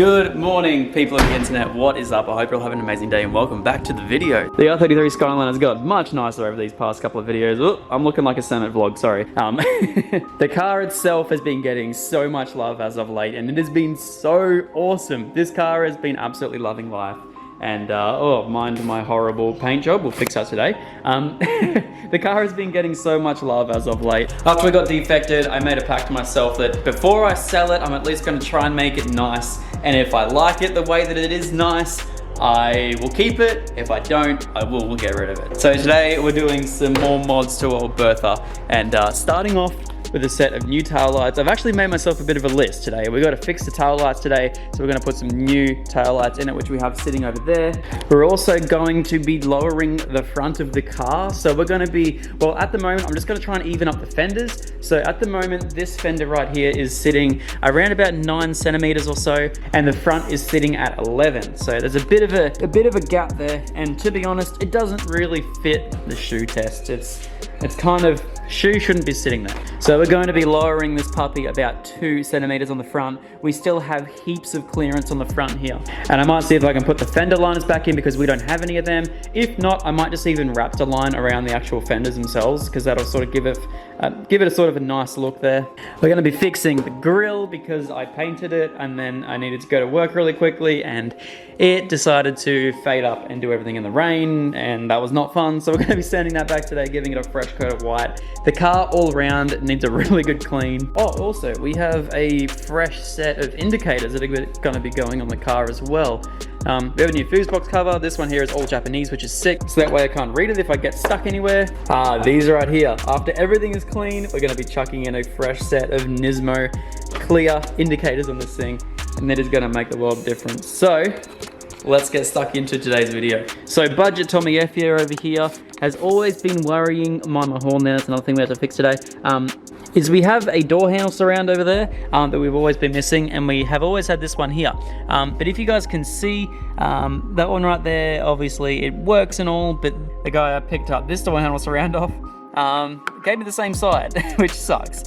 Good morning, people of the internet. What is up? I hope you're all having an amazing day and welcome back to the video. The R33 Skyline has got much nicer over these past couple of videos. Oh, I'm looking like a Senate vlog, sorry. The car itself has been getting so much love as of late and it has been so awesome. This car has been absolutely loving life. And, oh, mind my horrible paint job. We'll fix that today. The car has been getting so much love as of late. After we got defected, I made a pact to myself that before I sell it, I'm at least going to try and make it nice. And if I like it the way that it is nice, I will keep it. If I don't, I will get rid of it. So today we're doing some more mods to old Bertha. And starting off with a set of new tail lights. I've actually made myself a bit of a list today. We've got to fix the tail lights today, so we're going to put some new tail lights in it, which we have sitting over there. We're also going to be lowering the front of the car. So we're going to be, well, at the moment, I'm just going to try and even up the fenders. So at the moment, this fender right here is sitting around about 9 centimeters or so, and the front is sitting at 11. So there's a bit of a gap there, and to be honest, it doesn't really fit the shoe test. It's kind of, shoe shouldn't be sitting there. So we're going to be lowering this puppy about 2 centimeters on the front. We still have heaps of clearance on the front here. And I might see if I can put the fender liners back in because we don't have any of them. If not, I might just even wrap a line around the actual fenders themselves because that'll sort of give it a sort of a nice look there. We're going to be fixing the grille because I painted it and then I needed to go to work really quickly and it decided to fade up and do everything in the rain and that was not fun. So we're going to be sanding that back today, giving it a fresh coat of white. The car all around needs a really good clean. Oh, also we have a fresh set of indicators that are going to be going on the car as well. We have a new fuse box cover. This one here is all Japanese, which is sick. So that way I can't read it if I get stuck anywhere. These are right here. After everything is clean, we're going to be chucking in a fresh set of Nismo clear indicators on this thing. And that is going to make the world of difference. So let's get stuck into today's video. So Budget Tommy F here over here has always been worrying. Mind my horn there, that's another thing we have to fix today. Is we have a door handle surround over there that we've always been missing, and we have always had this one here. But if you guys can see, that one right there, obviously it works and all, but the guy I picked up this door handle surround off gave me the same side, which sucks.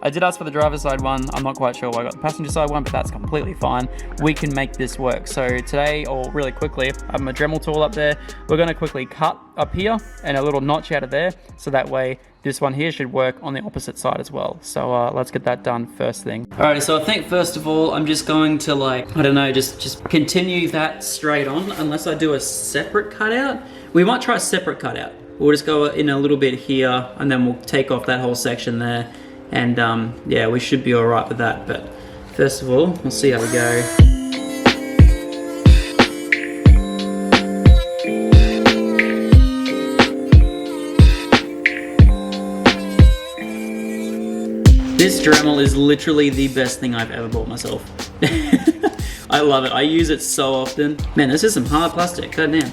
I did ask for the driver's side one. I'm not quite sure why I got the passenger side one, but that's completely fine. We can make this work. So today, or really quickly, I have my Dremel tool up there. We're going to quickly cut up here and a little notch out of there. So that way, this one here should work on the opposite side as well. So let's get that done first thing. Alrighty, so I think first of all, I'm just going to I don't know, just continue that straight on unless I do a separate cutout. We might try a separate cutout. We'll just go in a little bit here and then we'll take off that whole section there. And yeah, we should be all right with that. But first of all, we'll see how we go. This Dremel is literally the best thing I've ever bought myself. I love it. I use it so often. Man, this is some hard plastic. God damn.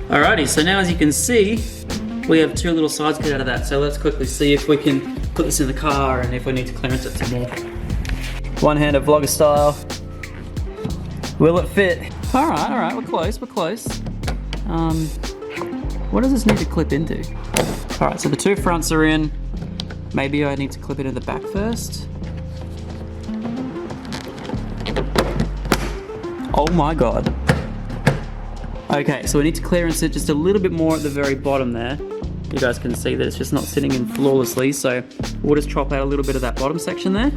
Alrighty, so now as you can see, we have 2 little sides cut out of that. So let's quickly see if we can put this in the car and if we need to clearance it some more. One-handed vlogger style. Will it fit? Alright, we're close, we're close. What does this need to clip into? Alright, so the 2 fronts are in. Maybe I need to clip it in the back first. Oh my god. Okay, so we need to clearance it just a little bit more at the very bottom there. You guys can see that it's just not sitting in flawlessly, so we'll just chop out a little bit of that bottom section there.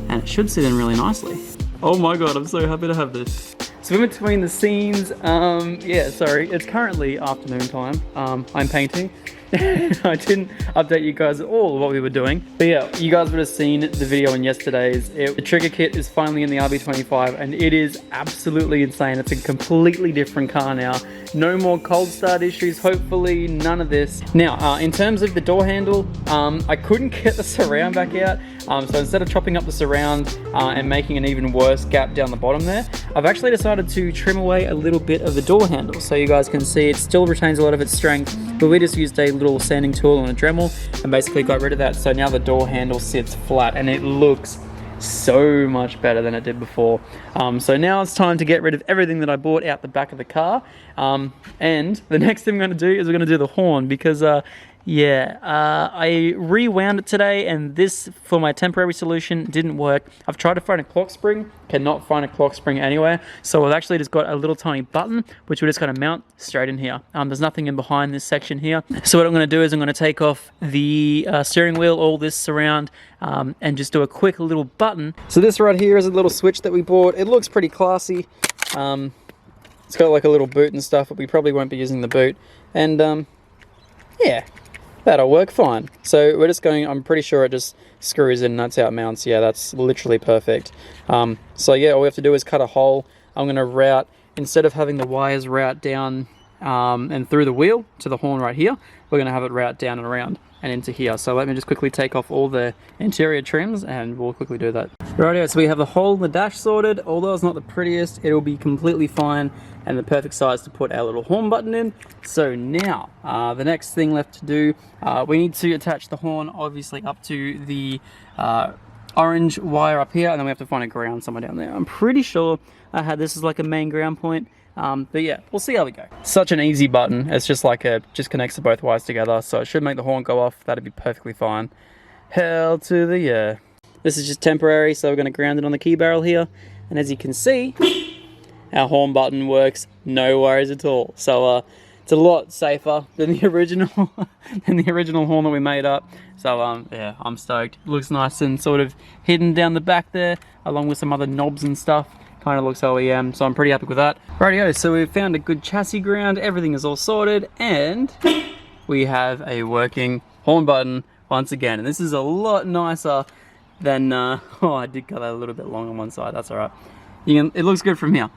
And it should sit in really nicely. Oh my god, I'm so happy to have this. So in between the scenes, yeah, sorry, it's currently afternoon time. I'm painting. I didn't update you guys at all of what we were doing. But yeah, you guys would have seen the video in yesterday's. The trigger kit is finally in the RB25 and it is absolutely insane. It's a completely different car now. No more cold start issues, hopefully none of this. Now, in terms of the door handle, I couldn't get the surround back out. So instead of chopping up the surround and making an even worse gap down the bottom there, I've actually decided to trim away a little bit of the door handle. So you guys can see it still retains a lot of its strength, but we just used a little sanding tool and a Dremel and basically got rid of that. So now the door handle sits flat and it looks so much better than it did before. So now it's time to get rid of everything that I bought out the back of the car. And the next thing I'm going to do is we're going to do the horn because Yeah, I rewound it today, and this, for my temporary solution, didn't work. I've tried to find a clock spring, cannot find a clock spring anywhere. So I've actually just got a little tiny button, which we're just going to mount straight in here. There's nothing in behind this section here. So what I'm going to do is I'm going to take off the steering wheel, all this surround, and just do a quick little button. So this right here is a little switch that we bought. It looks pretty classy. It's got like a little boot and stuff, but we probably won't be using the boot. And yeah. That'll work fine. So we're just going, I'm pretty sure it just screws in and that's how it mounts. Yeah, that's literally perfect. So yeah, all we have to do is cut a hole. I'm going to route, instead of having the wires route down and through the wheel to the horn right here, we're going to have it route down and around and into here. So let me just quickly take off all the interior trims and we'll quickly do that. Rightio, so we have the hole in the dash sorted. Although it's not the prettiest, it'll be completely fine and the perfect size to put our little horn button in. So now, the next thing left to do, we need to attach the horn obviously up to the orange wire up here, and then we have to find a ground somewhere down there. I'm pretty sure I had this as like a main ground point. But yeah, we'll see how we go. Such an easy button. It's just like just connects the both wires together, so it should make the horn go off. That'd be perfectly fine. Hell to the yeah. This is just temporary, so we're going to ground it on the key barrel here. And as you can see, our horn button works, no worries at all. So it's a lot safer than the original horn that we made up. So yeah, I'm stoked. It looks nice and sort of hidden down the back there, along with some other knobs and stuff. Kind of looks OEM, so I'm pretty happy with that. Rightio, so we've found a good chassis ground, everything is all sorted, and we have a working horn button once again. And this is a lot nicer than, oh, I did cut that a little bit long on one side, that's alright. It looks good from here.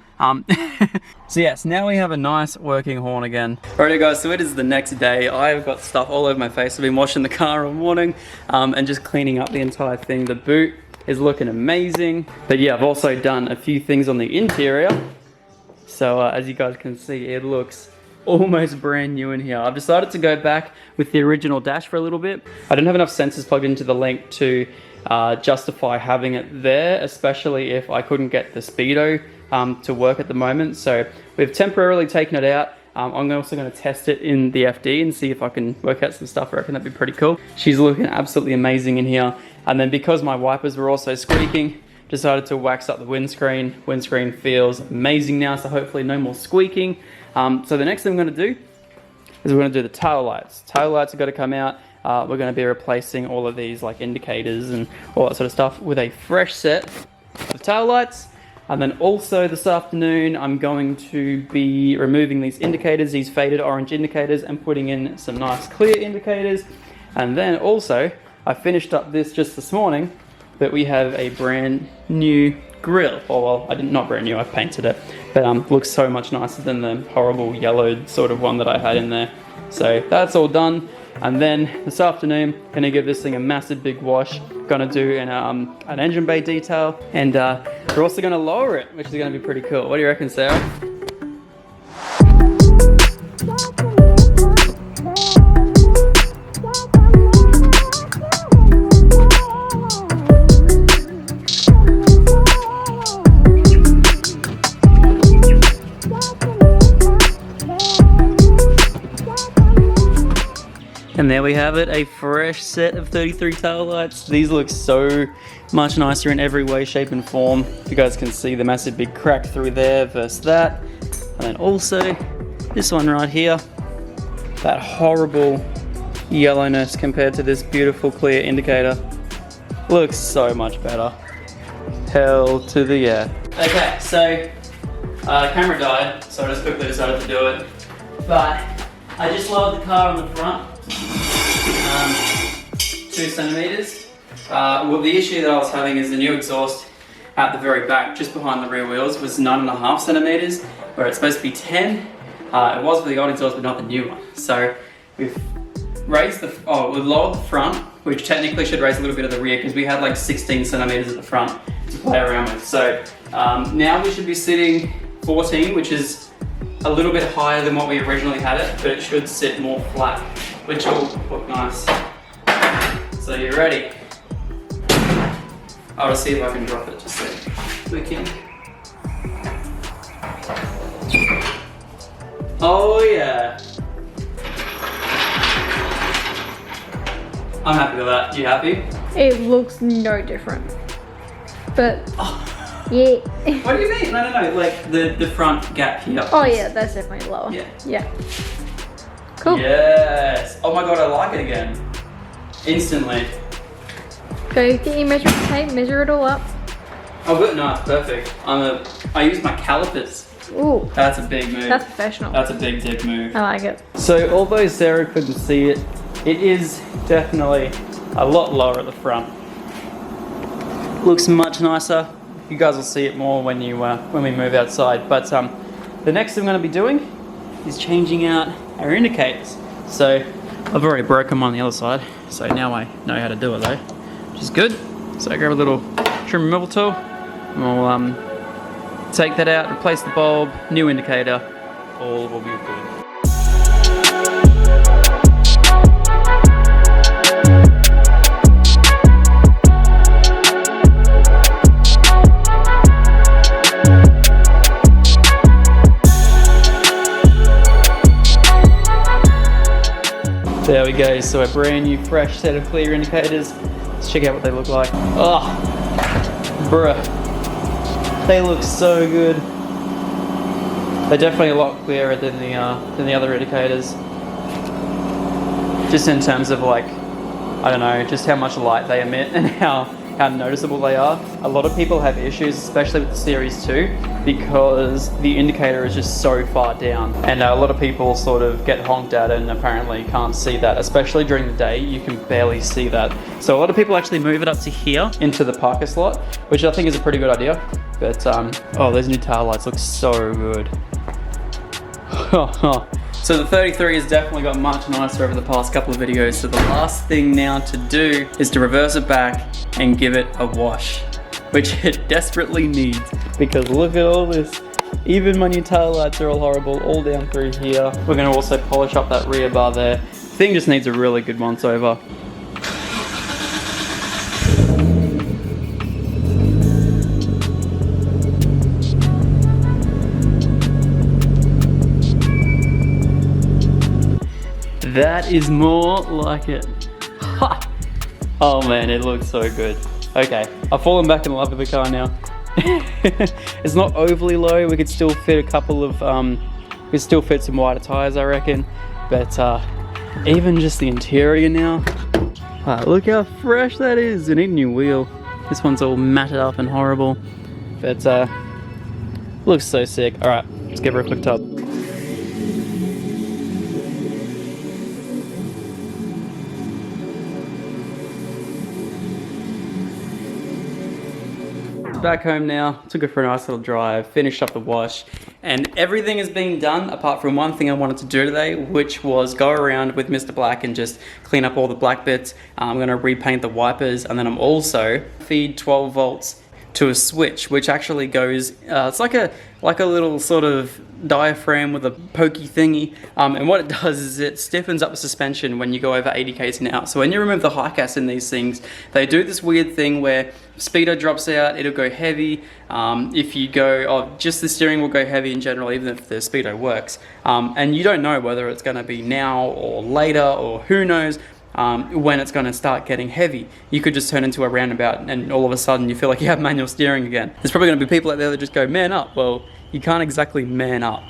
So yes, now we have a nice working horn again. Alrighty guys, so it is the next day. I've got stuff all over my face. I've been washing the car all morning and just cleaning up the entire thing. The boot is looking amazing. But yeah, I've also done a few things on the interior. So as you guys can see, it looks almost brand new in here. I've decided to go back with the original dash for a little bit. I didn't have enough sensors plugged into the link to justify having it there, especially if I couldn't get the speedo to work at the moment. So we've temporarily taken it out. I'm also going to test it in the FD and see if I can work out some stuff. I reckon that'd be pretty cool. She's looking absolutely amazing in here. And then because my wipers were also squeaking, decided to wax up the windscreen. Windscreen feels amazing now, so hopefully no more squeaking. So the next thing I'm going to do is we're going to do the tail lights. Tail lights have got to come out. We're going to be replacing all of these like indicators and all that sort of stuff with a fresh set of tail lights. And then also this afternoon, I'm going to be removing these indicators, these faded orange indicators, and putting in some nice clear indicators. And then also, I finished up this just this morning, but we have a brand new grille. Oh well, not brand new, I've painted it, but looks so much nicer than the horrible yellowed sort of one that I had in there. So that's all done. And then this afternoon, gonna give this thing a massive big wash. Gonna do an engine bay detail, and we're also gonna lower it, which is gonna be pretty cool. What do you reckon, Sarah? And there we have it, a fresh set of 33 tail lights. These look so much nicer in every way, shape and form. You guys can see the massive big crack through there versus that. And then also this one right here, that horrible yellowness compared to this beautiful clear indicator. Looks so much better. Hell to the yeah. Okay, so camera died, so I just quickly decided to do it. But I just lowered the car on the front. 2 centimeters. Well, the issue that I was having is the new exhaust at the very back, just behind the rear wheels, was 9.5 centimeters, where it's supposed to be 10. It was for the old exhaust, but not the new one. So we've raised we've lowered the front, which technically should raise a little bit of the rear, because we had like 16 centimeters at the front to play around with. So now we should be sitting 14, which is a little bit higher than what we originally had it, but it should sit more flat, which will look nice. So you ready? I'll just see if I can drop it just so we can. Oh yeah. I'm happy with that. You happy? It looks no different. But, yeah. What do you mean? No, like the front gap here. Oh yeah, that's definitely lower. Yeah. Cool. Yes. Oh my god, I like it again. Instantly. Go get your measuring tape, measure it all up. Oh good, no, it's perfect. I use my calipers. Ooh. That's a big move. That's professional. That's a big dick move. I like it. So although Sarah couldn't see it, it is definitely a lot lower at the front. Looks much nicer. You guys will see it more when you when we move outside. But the next thing I'm going to be doing is changing out our indicators. So I've already broken them on the other side, so now I know how to do it though, which is good. So I grab a little trim removal tool, and we'll take that out, replace the bulb, new indicator, all will be good. There we go, so a brand new fresh set of clear indicators. Let's check out what they look like. Oh, bruh. They look so good. They're definitely a lot clearer than the other indicators. Just in terms of like, I don't know, just how much light they emit and how noticeable they are. A lot of people have issues, especially with the Series 2, because the indicator is just so far down. And a lot of people sort of get honked at and apparently can't see that, especially during the day, you can barely see that. So a lot of people actually move it up to here into the Parker slot, which I think is a pretty good idea. But, oh, those new tail lights look so good. So the 33 has definitely got much nicer over the past couple of videos. So the last thing now to do is to reverse it back and give it a wash, which it desperately needs, because look at all this. Even my new tail lights are all horrible, all down through here. We're gonna also polish up that rear bar there. Thing just needs a really good once over. That is more like it. Ha! Oh man, it looks so good. Okay, I've fallen back in love with the car now. It's not overly low. We could still fit a couple of, we could still fit some wider tires, I reckon. But even just the interior now. Look how fresh that is. I need a new wheel. This one's all matted up and horrible. But looks so sick. All right, let's give her a quick tub. Back home now, took it for a nice little drive, finished up the wash, and everything has been done apart from one thing I wanted to do today, which was go around with Mr. Black and just clean up all the black bits. I'm going to repaint the wipers, and then I'm also feed 12 volts to a switch, which actually goes, it's like a little sort of diaphragm with a pokey thingy, and what it does is it stiffens up the suspension when you go over 80 k's an hour. So when you remove the high gas in these things, they do this weird thing where speedo drops out, it'll go heavy. If you go, just the steering will go heavy in general, even if the speedo works. And you don't know whether it's going to be now or later, or who knows when it's going to start getting heavy. You could just turn into a roundabout and all of a sudden you feel like you have manual steering again. There's probably going to be people out there that just go, man up. Well, you can't exactly man up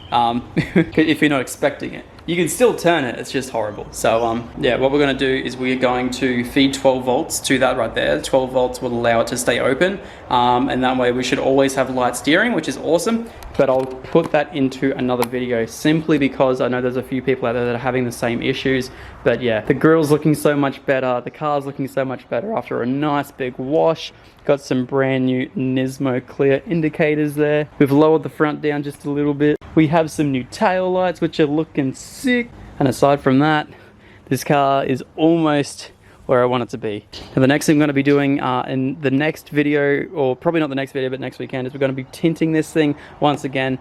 if you're not expecting it. You can still turn it, it's just horrible. So yeah, what we're going to do is we're going to feed 12 volts to that right there. 12 volts will allow it to stay open, and that way we should always have light steering, which is awesome. But I'll put that into another video simply because I know there's a few people out there that are having the same issues. But yeah, the grill's looking so much better, the car's looking so much better after a nice big wash. Got some brand new Nismo clear indicators there. We've lowered the front down just a little bit. We have some new tail lights, which are looking sick. And aside from that, this car is almost where I want it to be. And the next thing I'm going to be doing in the next video, or probably not the next video, but next weekend, is we're going to be tinting this thing once again.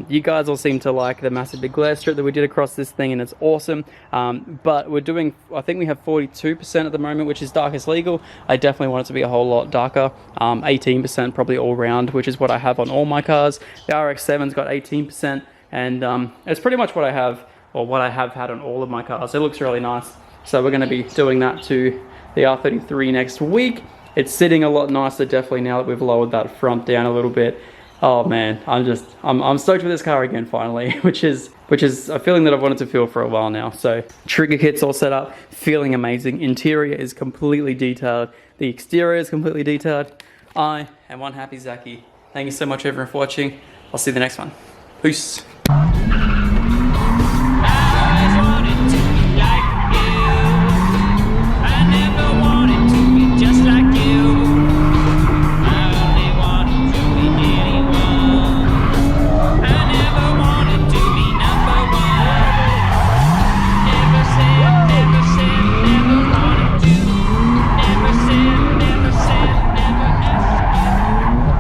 You guys all seem to like the massive big glare strip that we did across this thing, and it's awesome. But we're doing, I think we have 42% at the moment, which is darkest legal. I definitely want it to be a whole lot darker. 18% probably all round, which is what I have on all my cars. The RX-7's got 18%, and it's pretty much what I have, or what I have had on all of my cars. It looks really nice. So we're going to be doing that to the R33 next week. It's sitting a lot nicer definitely now that we've lowered that front down a little bit. Oh man, I'm stoked with this car again finally, which is a feeling that I've wanted to feel for a while now. So trigger kit's all set up, feeling amazing. Interior is completely detailed. The exterior is completely detailed. I am one happy Zachy. Thank you so much everyone for watching. I'll see you in the next one. Peace.